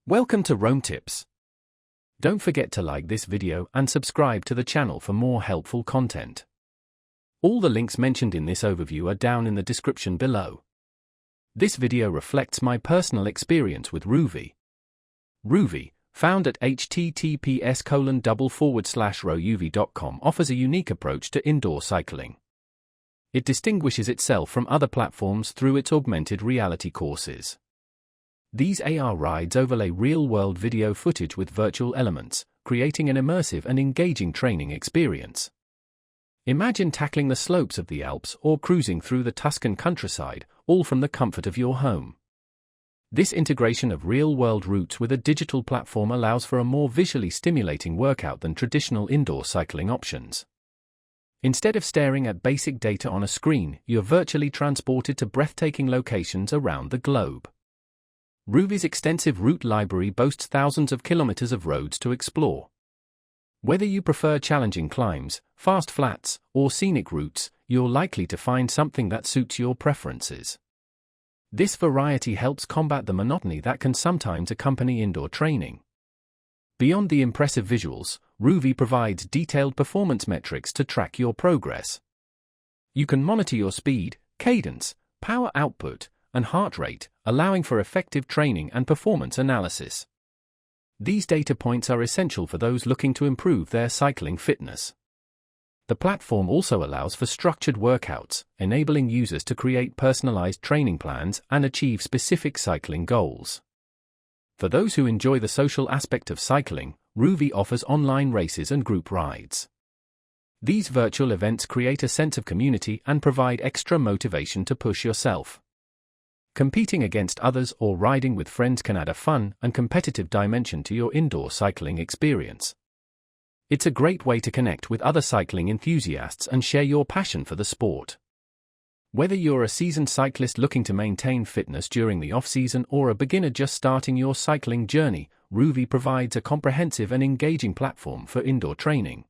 Welcome to Rome Tips. Don't forget to like this video and subscribe to the channel for more helpful content. All the links mentioned in this overview are down in the description below. This video reflects my personal experience with Rouvy. Rouvy, found at https://rouvy.com, offers a unique approach to indoor cycling. It distinguishes itself from other platforms through its augmented reality courses. These AR rides overlay real-world video footage with virtual elements, creating an immersive and engaging training experience. Imagine tackling the slopes of the Alps or cruising through the Tuscan countryside, all from the comfort of your home. This integration of real-world routes with a digital platform allows for a more visually stimulating workout than traditional indoor cycling options. Instead of staring at basic data on a screen, you're virtually transported to breathtaking locations around the globe. Rouvy's extensive route library boasts thousands of kilometers of roads to explore. Whether you prefer challenging climbs, fast flats, or scenic routes, you're likely to find something that suits your preferences. This variety helps combat the monotony that can sometimes accompany indoor training. Beyond the impressive visuals, Rouvy provides detailed performance metrics to track your progress. You can monitor your speed, cadence, power output, and heart rate, allowing for effective training and performance analysis. These data points are essential for those looking to improve their cycling fitness. The platform also allows for structured workouts, enabling users to create personalized training plans and achieve specific cycling goals. For those who enjoy the social aspect of cycling, Rouvy offers online races and group rides. These virtual events create a sense of community and provide extra motivation to push yourself. Competing against others or riding with friends can add a fun and competitive dimension to your indoor cycling experience. It's a great way to connect with other cycling enthusiasts and share your passion for the sport. Whether you're a seasoned cyclist looking to maintain fitness during the off-season or a beginner just starting your cycling journey, Rouvy provides a comprehensive and engaging platform for indoor training.